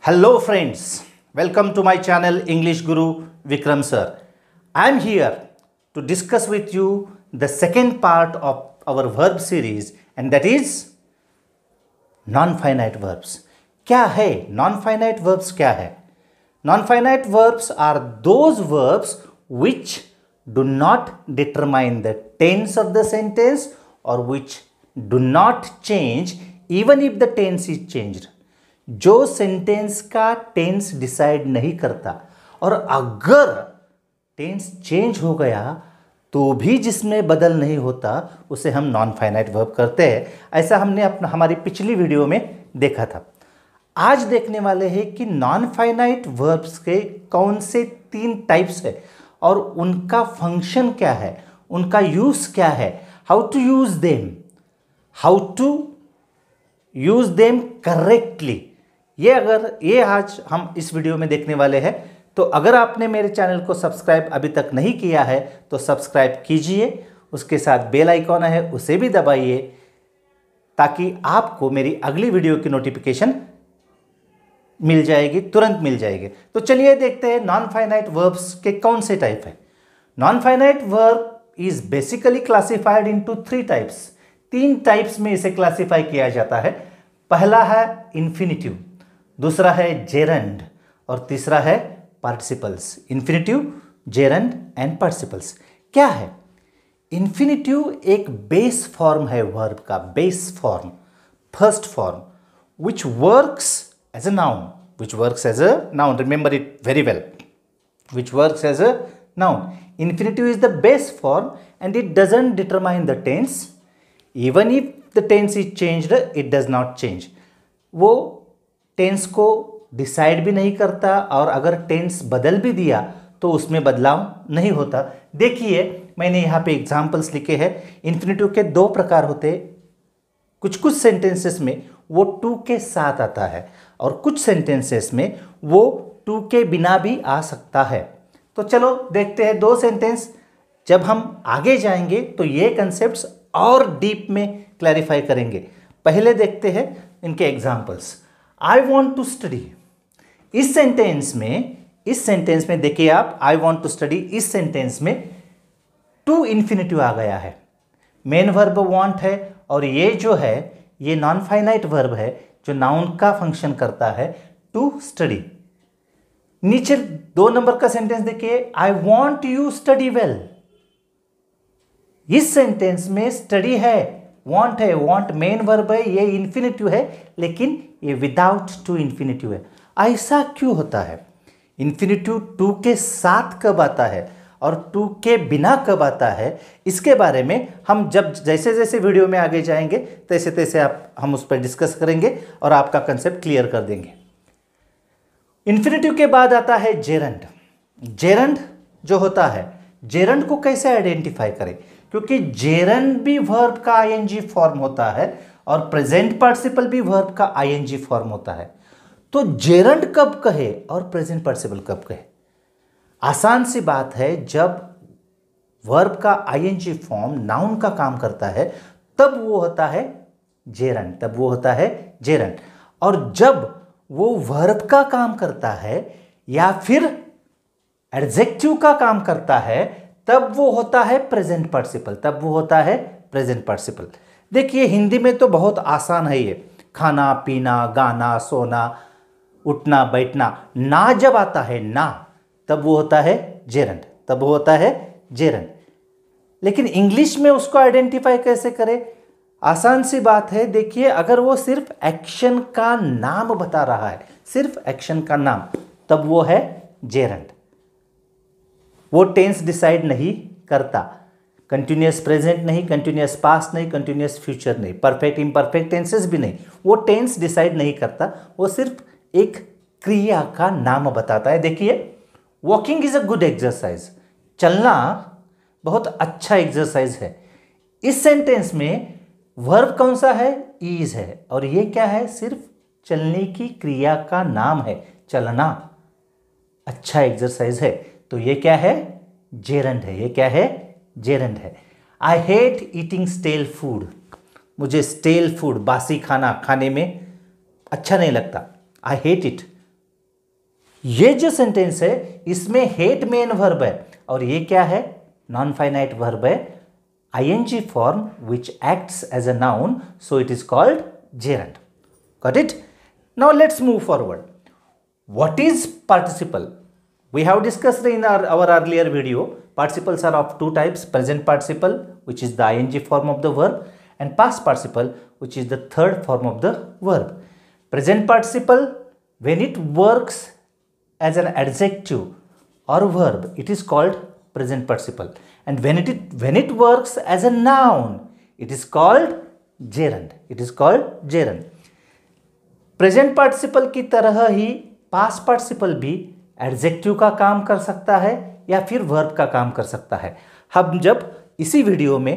Hello friends, welcome to my channel English Guru Vikram sir. I am here to discuss with you the second part of our verb series and that is non-finite verbs. क्या है non-finite verbs क्या है? Non-finite verbs are those verbs which do not determine the tense of the sentence or which do not change even if the tense is changed. जो sentence का tense decide नहीं करता और अगर टेंस चेंज हो गया तो भी जिसमें बदल नहीं होता उसे हम नॉन फाइनाइट वर्ब करते हैं। ऐसा हमने हमारी पिछली वीडियो में देखा था। आज देखने वाले हैं कि नॉन फाइनाइट वर्ब्स के कौन से 3 टाइप्स है और उनका फंक्शन क्या है, उनका यूज क्या है, how to use them correctly. ये आज हम इस वीडियो में देखने वाले हैं। तो अगर आपने मेरे चैनल को सब्सक्राइब अभी तक नहीं किया है तो सब्सक्राइब कीजिए, उसके साथ बेल आइकॉन है उसे भी दबाइए ताकि आपको मेरी अगली वीडियो की नोटिफिकेशन मिल जाएगी, तुरंत मिल जाएगी। तो चलिए देखते हैं नॉन फाइनाइट वर्ब्स के कौन से टाइप है। Non finite verb is basically classified into 3 types. 3 types में इसे क्लासिफाई किया जाता है। पहला है इन्फिनिटिव, दूसरा है जेरंड और तीसरा है participles. Infinitive, gerund and participles क्या है? इन्फिनिटिव एक बेस फॉर्म है वर्ब का, base form, first form which works as a noun, remember it very well, which works as a noun. Infinitive is the base form and it doesn't determine the tense. Even if the tense is changed, it does not change. वो tense को decide भी नहीं करता और अगर tense बदल भी दिया तो उसमें बदलाव नहीं होता। देखिए मैंने यहाँ पे एग्जाम्पल्स लिखे हैं। इन्फिनिटिव के 2 प्रकार होते हैं। कुछ सेंटेंसेस में वो टू के साथ आता है और कुछ सेंटेंसेस में वो टू के बिना भी आ सकता है। तो चलो देखते हैं 2 सेंटेंस। जब हम आगे जाएंगे तो ये कंसेप्ट्स और डीप में क्लैरिफाई करेंगे। पहले देखते हैं इनके examples. I want to study, इस सेंटेंस में देखिए आप, आई वॉन्ट टू स्टडी, इस सेंटेंस में टू इन्फिनिटिव आ गया है। मेन वर्ब वॉन्ट है और ये जो है ये नॉन फाइनाइट वर्ब है जो नाउन का फंक्शन करता है, टू स्टडी। नीचे 2 नंबर का सेंटेंस देखिए, I want you study well. इस सेंटेंस में स्टडी है, वॉन्ट है, वॉन्ट मेन वर्ब है, ये इन्फिनिटिव है लेकिन ये विदाउट टू इन्फिनिटिव है। ऐसा क्यों होता है? इन्फिनिटिव टू के साथ कब आता है और टू के बिना कब आता है, इसके बारे में हम जब जैसे जैसे वीडियो में आगे जाएंगे तैसे तैसे हम उस पर डिस्कस करेंगे और आपका कंसेप्ट क्लियर कर देंगे। इन्फिनिटिव के बाद आता है जेरंड। जेरंड जो होता है, जेरंड को कैसे आइडेंटिफाई करें? क्योंकि जेरंड भी वर्ब का आईएनजी फॉर्म होता है और प्रेजेंट पार्टिसिपल भी वर्ब का आईएनजी फॉर्म होता है। तो जेरंड कब कहे और प्रेजेंट पार्टिसिपल कब कहे? आसान सी बात है, जब वर्ब का आईएनजी फॉर्म नाउन का काम करता है तब वो होता है जेरंड, और जब वो वर्ब का काम करता है या फिर एडजेक्टिव का काम करता है तब वो होता है प्रेजेंट पार्टिसिपल। देखिए हिंदी में तो बहुत आसान है ये, खाना पीना, गाना, सोना, उठना बैठना। ना जब आता है ना तब वो होता है जेरंड। लेकिन इंग्लिश में उसको आइडेंटिफाई कैसे करें? आसान सी बात है। देखिए अगर वो सिर्फ एक्शन का नाम बता रहा है, सिर्फ एक्शन का नाम, तब वो है जेरंड। वो टेंस डिसाइड नहीं करता, कंटिन्यूअस प्रेजेंट नहीं, कंटिन्यूअस पास्ट नहीं, कंटिन्यूअस फ्यूचर नहीं, परफेक्ट इम्परफेक्ट टेंसेस भी नहीं। वो टेंस डिसाइड नहीं करता, वो सिर्फ एक क्रिया का नाम बताता है। देखिए walking is a good exercise, चलना बहुत अच्छा एक्सरसाइज है। इस सेंटेंस में वर्ब कौन सा है? इज है, और ये क्या है? सिर्फ चलने की क्रिया का नाम है, चलना अच्छा एक्सरसाइज है। तो ये क्या है? जेरंड है। I hate eating stele food, मुझे स्टेल फूड, बासी खाना खाने में अच्छा नहीं लगता। आई हेट इट, ये जो सेंटेंस है इसमें हेड मेन वर्ब है और ये क्या है, नॉन फाइनाइट वर्ब है, ing form which acts as a noun, so it is called gerund. Got it? Now let's move forward. What is participle? We have discussed in our earlier video. Participles are of two types: present participle, which is the ing form of the verb, and past participle, which is the third form of the verb. Present participle, when it works as an adjective or verb, it is called present participle, and when it works as a noun, it is called gerund. It is called gerund. Present participle की तरह ही past participle भी adjective का काम कर सकता है या फिर वर्ब का काम कर सकता है। हम जब इसी वीडियो में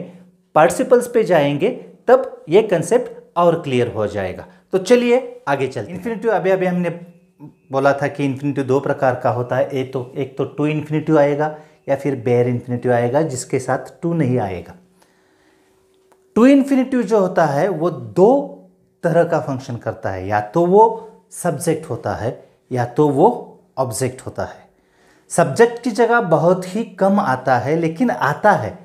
पार्टिसिपल्स पे जाएंगे तब ये कंसेप्ट और क्लियर हो जाएगा। तो चलिए आगे चलते हैं। इन्फिनिटिव अभी हमने बोला था कि इन्फिनिटिव दो प्रकार का होता है। एक तो टू इन्फिनिटिव आएगा या फिर बेयर इन्फिनिटिव आएगा जिसके साथ टू नहीं आएगा। टू इन्फिनिटिव जो होता है वो दो तरह का फंक्शन करता है, या तो वो सब्जेक्ट होता है या तो वो ऑब्जेक्ट होता है। सब्जेक्ट की जगह बहुत ही कम आता है लेकिन आता है।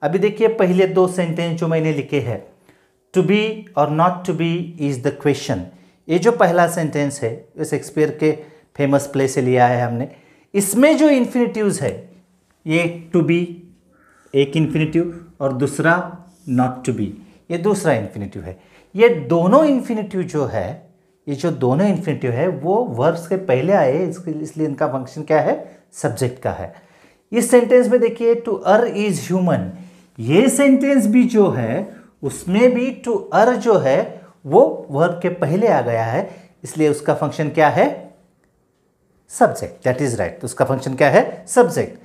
अभी देखिए पहले दो सेंटेंस जो मैंने लिखे हैं, टू बी और not to be is the question, ये जो पहला सेंटेंस है ये शेक्सपियर के फेमस प्ले से लिया है हमने। इसमें जो इन्फिनिटिव्स है ये टू बी एक इन्फिनिटिव और दूसरा नॉट टू बी ये दूसरा इन्फिनिटिव है। ये दोनों इन्फिनिटिव जो है, ये जो दोनों इन्फिनिटिव है वो वर्ब्स के पहले आए, इसलिए इनका फंक्शन क्या है, सब्जेक्ट का है। इस सेंटेंस में देखिए टू अर इज ह्यूमन, ये सेंटेंस भी जो है उसमें भी टू अर जो है वो वर्ब के पहले आ गया है, इसलिए उसका फंक्शन क्या है, सब्जेक्ट। दैट इज राइट, उसका फंक्शन क्या है, सब्जेक्ट।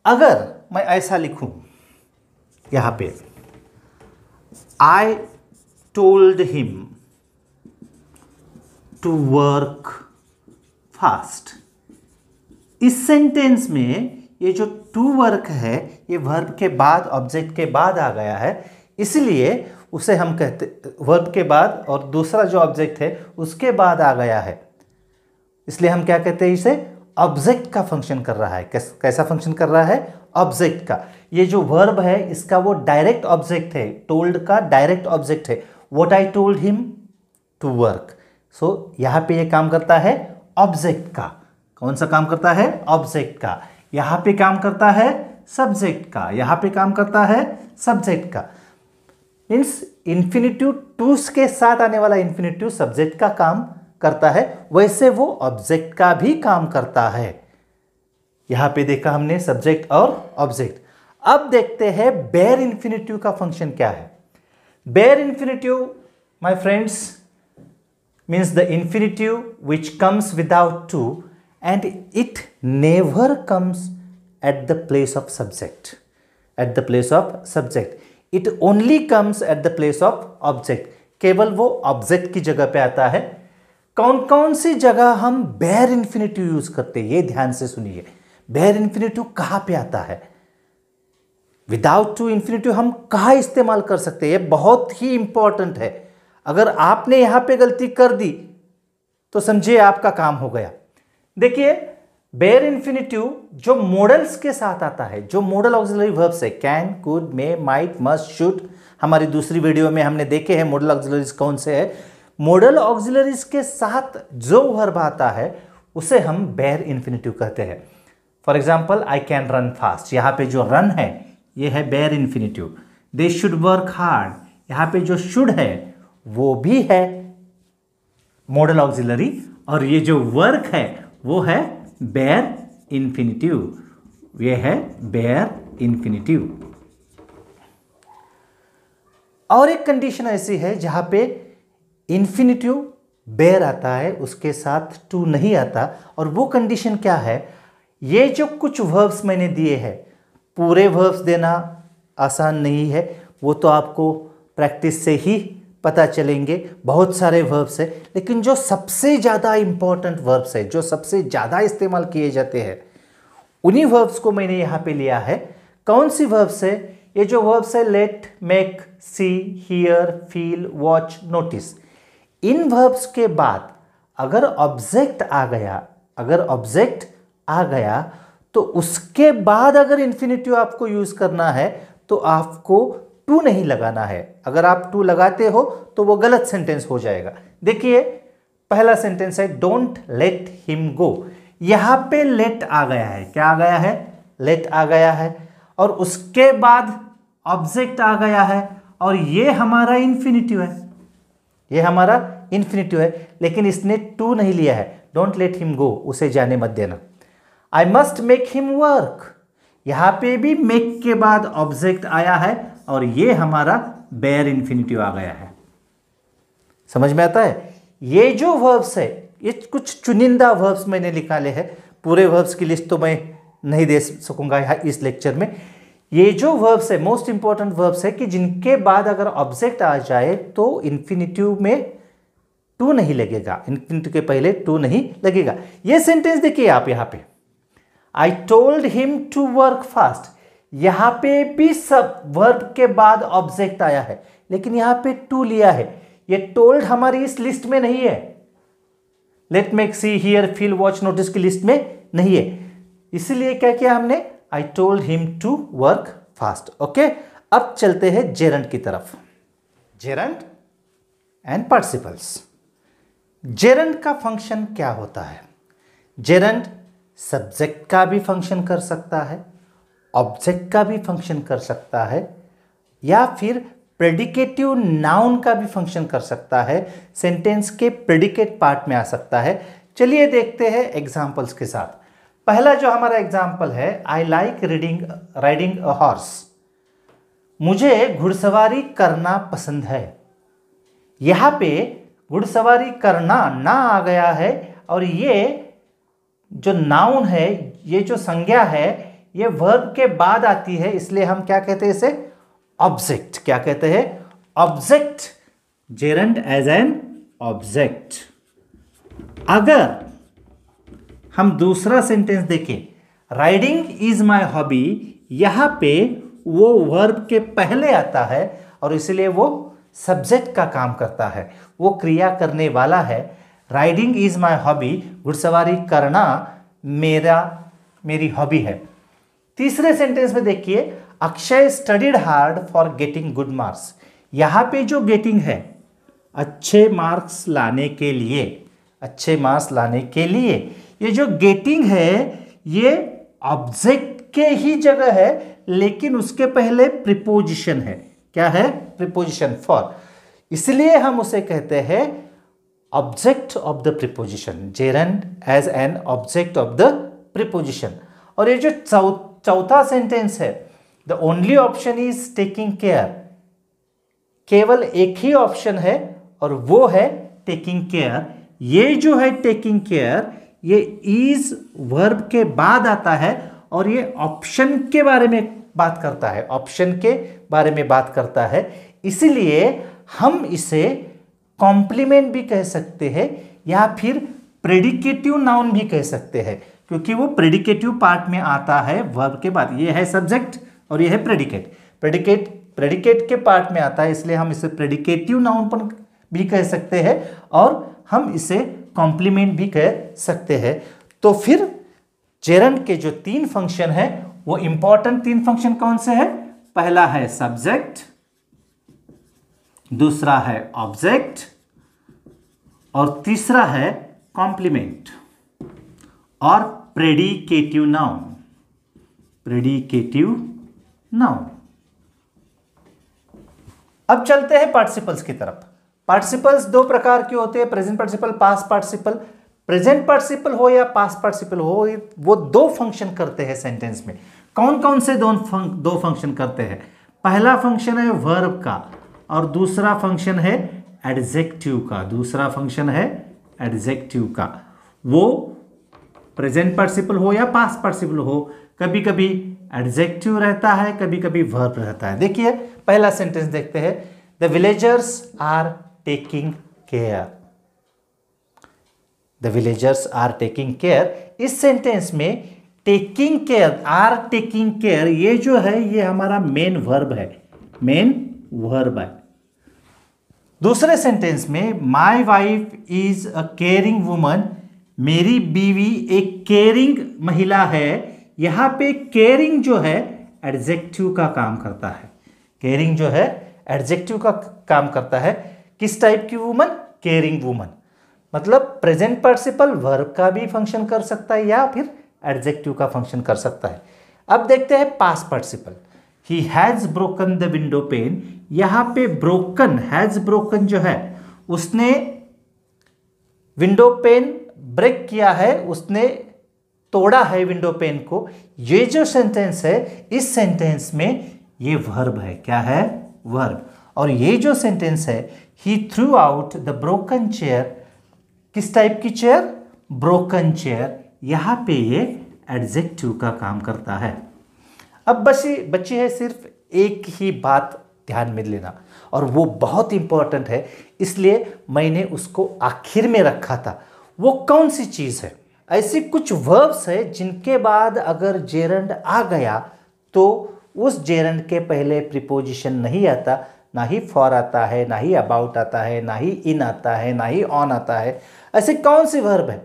अगर मैं ऐसा लिखूं यहां पे, आई told him to work fast, इस सेंटेंस में ये जो टू वर्क है ये वर्ब के बाद ऑब्जेक्ट के बाद आ गया है, इसलिए उसे हम कहते वर्ब के बाद और दूसरा जो ऑब्जेक्ट है उसके बाद आ गया है, इसलिए हम क्या कहते हैं, इसे ऑब्जेक्ट का फंक्शन कर रहा है। कैसा फंक्शन कर रहा है, ऑब्जेक्ट का। ये जो वर्ब है इसका वो डायरेक्ट ऑब्जेक्ट है, टोल्ड का डायरेक्ट ऑब्जेक्ट है। What I told him to work, so यहां पे ये काम करता है ऑब्जेक्ट का। कौन सा काम करता है, ऑब्जेक्ट का। यहां पे काम करता है सब्जेक्ट का, यहां पे काम करता है सब्जेक्ट का। मीन्स इन्फिनिटिव टूस के साथ आने वाला इन्फिनिटिव सब्जेक्ट का काम करता है, वैसे वो ऑब्जेक्ट का भी काम करता है। यहां पे देखा हमने सब्जेक्ट और ऑब्जेक्ट। अब देखते हैं बेयर इन्फिनिटिव का फंक्शन क्या है। Bare infinitive, my friends, means the infinitive which comes without to and it never comes at the place of subject. At the place of subject. It only comes at the place of object. केवल वो object की जगह पे आता है। कौन कौन सी जगह हम बेयर इन्फिनिटिव यूज करते हैं ये ध्यान से सुनिए। बेयर इन्फिनिटिव कहाँ पे आता है, विदाउट टू इन्फिनिटिव हम कहाँ इस्तेमाल कर सकते हैं, ये बहुत ही इंपॉर्टेंट है। अगर आपने यहां पे गलती कर दी तो समझिए आपका काम हो गया। देखिए बेयर इन्फिनिटिव जो मॉडल्स के साथ आता है, जो मॉडल ऑक्सिलरी वर्ब्स है, can, could, may, might, must, should, हमारी दूसरी वीडियो में हमने देखे हैं मॉडल ऑक्सिलरीज कौन से है। मॉडल ऑक्सिलरीज के साथ जो वर्ब आता है उसे हम बेयर इन्फिनिटिव कहते हैं। For example I can run fast, यहां पे जो रन है ये है bare infinitive. They should work hard, यहां पे जो शुड है वो भी है मॉडल ऑक्सिलरी, और ये जो वर्क है वो है बेयर इन्फिनिटिव, ये है बेयर इन्फिनिटिव। और एक कंडीशन ऐसी है जहां पे इन्फिनिटिव बेयर आता है, उसके साथ टू नहीं आता, और वो कंडीशन क्या है, ये जो कुछ वर्ब्स मैंने दिए हैं, पूरे वर्ब्स देना आसान नहीं है, वो तो आपको प्रैक्टिस से ही पता चलेंगे। बहुत सारे वर्ब्स है, लेकिन जो सबसे ज़्यादा इंपॉर्टेंट वर्ब्स है, जो सबसे ज़्यादा इस्तेमाल किए जाते हैं, उन्हीं वर्ब्स को मैंने यहाँ पे लिया है। कौन सी वर्ब्स है, ये जो वर्ब्स है let, make, see, hear, feel, watch, notice, इन वर्ब्स के बाद अगर ऑब्जेक्ट आ गया अगर ऑब्जेक्ट आ गया तो उसके बाद अगर इन्फिनिटिव आपको यूज करना है तो आपको टू नहीं लगाना है। अगर आप टू लगाते हो तो वो गलत सेंटेंस हो जाएगा। देखिए पहला सेंटेंस है डोंट लेट हिम गो। यहां पे लेट आ गया है, क्या आ गया है, लेट आ गया है, और उसके बाद ऑब्जेक्ट आ गया है, और ये हमारा इन्फिनिटिव है, ये हमारा इन्फिनिटिव है, लेकिन इसने टू नहीं लिया है। डोंट लेट हिम गो, उसे जाने मत देना। I must make him work, यहां पे भी मेक के बाद ऑब्जेक्ट आया है और ये हमारा बेयर इन्फिनिटिव आ गया है। समझ में आता है? ये जो वर्ब्स है, ये कुछ चुनिंदा वर्ब्स मैंने निकाले हैं, पूरे वर्ब्स की लिस्ट तो मैं नहीं दे सकूंगा इस लेक्चर में। ये जो वर्ब्स है मोस्ट इंपॉर्टेंट वर्ब्स है कि जिनके बाद अगर ऑब्जेक्ट आ जाए तो इन्फिनिटिव में टू नहीं लगेगा, इन्फिनिटिव के पहले टू नहीं लगेगा। ये सेंटेंस देखिए आप यहां पे, I told him to work fast, यहां पे भी सब वर्ब के बाद ऑब्जेक्ट आया है, लेकिन यहां पे टू लिया है। ये टोल्ड हमारी इस लिस्ट में नहीं है, let make see hear feel watch notice की लिस्ट में नहीं है। इसलिए क्या किया हमने, I told him to work fast. Okay, अब चलते हैं जेरंड की तरफ। Gerund and participles. जेरंड का फंक्शन क्या होता है? जेरंड सब्जेक्ट का भी फंक्शन कर सकता है, ऑब्जेक्ट का भी फंक्शन कर सकता है, या फिर प्रेडिकेटिव नाउन का भी फंक्शन कर सकता है, सेंटेंस के प्रेडिकेट पार्ट में आ सकता है। चलिए देखते हैं एग्जांपल्स के साथ। पहला जो हमारा एग्जांपल है, I like riding a horse, मुझे घुड़सवारी करना पसंद है। यहां पे घुड़सवारी करना ना आ गया है, और ये जो नाउन है, ये जो संज्ञा है, ये वर्ब के बाद आती है, इसलिए हम क्या कहते हैं इसे, ऑब्जेक्ट। क्या कहते हैं, object. Gerund as an object. अगर हम दूसरा सेंटेंस देखें, राइडिंग इज माई हॉबी, यहां पे वो वर्ब के पहले आता है और इसलिए वो सब्जेक्ट का काम करता है, वो क्रिया करने वाला है। राइडिंग इज माई हॉबी, घुड़सवारी करना मेरी हॉबी है। तीसरे सेंटेंस में देखिए, Akshay studied hard for getting good marks, यहां पे जो गेटिंग है, अच्छे मार्क्स लाने के लिए, अच्छे मार्क्स लाने के लिए, ये जो गेटिंग है ये ऑब्जेक्ट के ही जगह है, लेकिन उसके पहले प्रीपोजिशन है। क्या है, प्रीपोजिशन फॉर, इसलिए हम उसे कहते हैं object of the preposition. Gerund as an object of the preposition. और ये जो चौथा सेंटेंस है, the only option is taking care, केवल एक ही ऑप्शन है और वो है टेकिंग केयर। ये जो है टेकिंग केयर, ये इज वर्ब के बाद आता है और ये ऑप्शन के बारे में बात करता है, ऑप्शन के बारे में बात करता है, इसलिए हम इसे कॉम्प्लीमेंट भी कह सकते हैं या फिर प्रेडिकेटिव नाउन भी कह सकते हैं, क्योंकि वो प्रेडिकेटिव पार्ट में आता है वर्ब के बाद। ये है सब्जेक्ट और ये है प्रेडिकेट। प्रेडिकेट के पार्ट में आता है, इसलिए हम इसे प्रेडिकेटिव नाउन पर भी कह सकते हैं और हम इसे कॉम्प्लीमेंट भी कह सकते हैं। तो फिर जेरंड के जो तीन फंक्शन है, वो इंपॉर्टेंट तीन फंक्शन कौन से हैं? पहला है सब्जेक्ट, दूसरा है ऑब्जेक्ट और तीसरा है कॉम्प्लीमेंट और प्रेडिकेटिव नाउन। Predicative noun. अब चलते हैं पार्टिसिपल्स की तरफ। पार्टिसिपल्स दो प्रकार के होते हैं, present participle, past participle. Present participle हो या पास्ट पार्टिसिपल हो, वो दो फंक्शन करते हैं सेंटेंस में। कौन कौन से दो फंक्शन करते हैं? पहला फंक्शन है वर्ब का और दूसरा फंक्शन है एडजेक्टिव का। दूसरा फंक्शन है एडजेक्टिव का। वो प्रेजेंट पार्टिसिपल हो या पास्ट पार्टिसिपल हो, कभी कभी एडजेक्टिव रहता है, कभी कभी वर्ब रहता है। देखिए पहला सेंटेंस देखते हैं, the villagers are taking care. The villagers are taking care, इस सेंटेंस में taking care, are taking care, ये जो है ये हमारा मेन वर्ब है, मेन वर्ब है। दूसरे सेंटेंस में my wife is a caring woman, मेरी बीवी एक केयरिंग महिला है। यहां पे केयरिंग जो है एडजेक्टिव का काम करता है। केयरिंग जो है एडजेक्टिव का काम करता है। किस टाइप की वुमन? Caring woman. मतलब प्रेजेंट पार्टिसिपल वर्ब का भी फंक्शन कर सकता है या फिर एडजेक्टिव का फंक्शन कर सकता है। अब देखते हैं past participle. He has broken the window pane. यहां पे ब्रोकन, हैज ब्रोकन जो है उसने विंडो पेन ब्रेक किया है, उसने तोड़ा है विंडो पेन को। ये जो सेंटेंस है, इस सेंटेंस में ये वर्ब है। क्या है? वर्ब। और ये जो सेंटेंस है, he threw out the broken chair. किस टाइप की चेयर? Broken chair. यहां पे ये एडजेक्टिव का काम करता है। अब बची है सिर्फ एक ही बात ध्यान में लेना, और वो बहुत इंपॉर्टेंट है, इसलिए मैंने उसको आखिर में रखा था। वो कौन सी चीज है? ऐसी कुछ वर्ब्स है जिनके बाद अगर जेरंड आ गया तो उस जेरंड के पहले प्रीपोजिशन नहीं आता, ना ही फॉर आता है, ना ही अबाउट आता है, ना ही इन आता है, ना ही ऑन आता है। ऐसे कौन सी वर्ब है?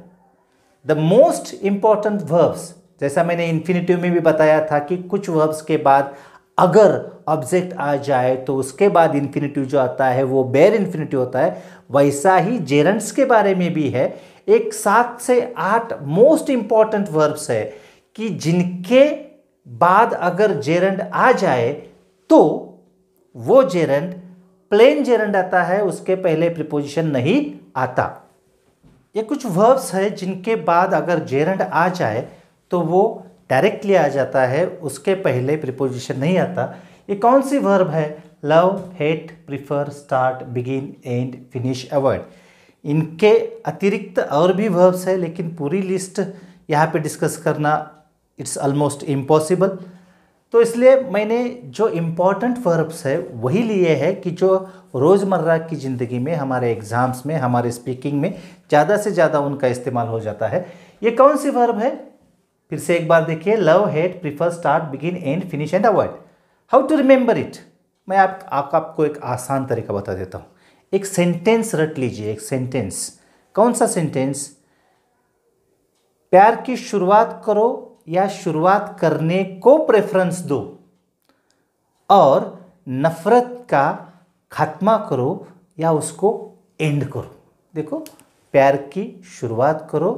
द मोस्ट इंपॉर्टेंट वर्ब्स, जैसा मैंने इन्फिनिटिव में भी बताया था कि कुछ वर्ब्स के बाद अगर ऑब्जेक्ट आ जाए तो उसके बाद इन्फिनिटिव जो आता है वो बेयर इन्फिनिटिव होता है। वैसा ही जेरंड्स के बारे में भी है। एक 7 से 8 मोस्ट इंपॉर्टेंट वर्ब्स है कि जिनके बाद अगर जेरंड आ जाए तो वो जेरंड प्लेन जेरंड आता है, उसके पहले प्रीपोजिशन नहीं आता। ये कुछ वर्ब्स है जिनके बाद अगर जेरंड आ जाए तो वो डायरेक्टली आ जाता है, उसके पहले प्रीपोजिशन नहीं आता। ये कौन सी वर्ब है? Love, hate, prefer, start, begin, end, finish, avoid. इनके अतिरिक्त और भी वर्ब्स है, लेकिन पूरी लिस्ट यहाँ पे डिस्कस करना इट्स ऑलमोस्ट इम्पॉसिबल। तो इसलिए मैंने जो इम्पॉर्टेंट वर्ब्स है वही लिए हैं कि जो रोज़मर्रा की ज़िंदगी में, हमारे एग्ज़ाम्स में, हमारे स्पीकिंग में ज़्यादा से ज़्यादा उनका इस्तेमाल हो जाता है। ये कौन सी वर्ब है? फिर से एक बार देखिए, love, hate, prefer, start, begin, end, finish and avoid. How to remember it? मैं आपको एक आसान तरीका बता देता हूँ। एक सेंटेंस रट लीजिए, एक सेंटेंस। कौन सा सेंटेंस? प्यार की शुरुआत करो या शुरुआत करने को प्रेफरेंस दो, और नफरत का खात्मा करो या उसको एंड करो। देखो, प्यार की शुरुआत करो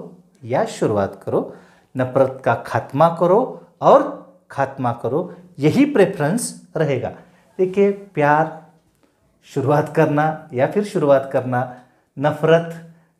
या शुरुआत करो, नफरत का खात्मा करो और खात्मा करो, यही प्रेफरेंस रहेगा। देखिए, प्यार शुरुआत करना या फिर शुरुआत करना, नफरत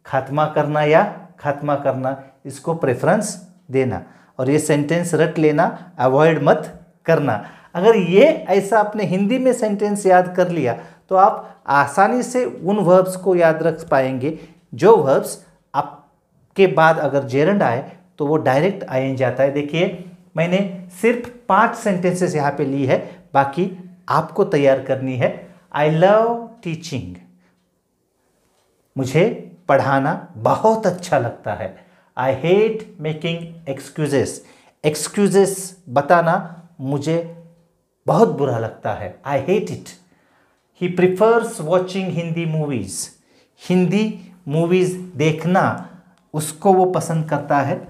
खात्मा करना या खात्मा करना, इसको प्रेफरेंस देना। और ये सेंटेंस रट लेना, अवॉइड मत करना। अगर ये ऐसा आपने हिंदी में सेंटेंस याद कर लिया तो आप आसानी से उन वर्ब्स को याद रख पाएंगे जो वर्ब्स आपके बाद अगर जेरंड आए तो वो डायरेक्ट आएंज जाता है। देखिए, मैंने सिर्फ 5 सेंटेंसेस यहाँ पे ली है, बाकी आपको तैयार करनी है। I love teaching. मुझे पढ़ाना बहुत अच्छा लगता है। I hate making excuses. Excuses बताना मुझे बहुत बुरा लगता है। I hate it. He prefers watching Hindi movies. Hindi movies देखना उसको वो पसंद करता है,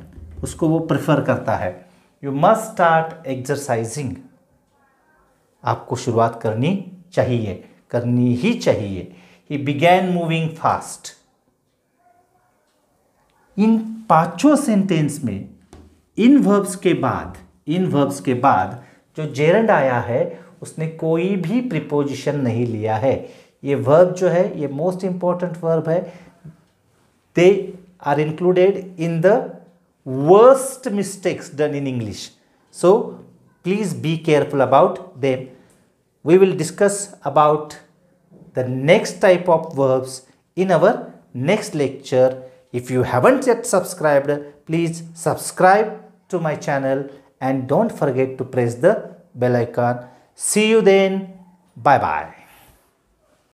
उसको वो प्रेफर करता है। You must start exercising. आपको शुरुआत करनी चाहिए, करनी ही चाहिए। He began moving fast. In 5 sentence में इन वर्ब्स के बाद जो जेरंड आया है उसने कोई भी प्रीपोजिशन नहीं लिया है। ये वर्ब जो है ये मोस्ट इंपॉर्टेंट वर्ब है। They are included in the worst mistakes done in English. So please be careful about them. We will discuss about the next type of verbs in our next lecture. If you haven't yet subscribed, please subscribe to my channel and don't forget to press the bell icon. See you then. Bye bye.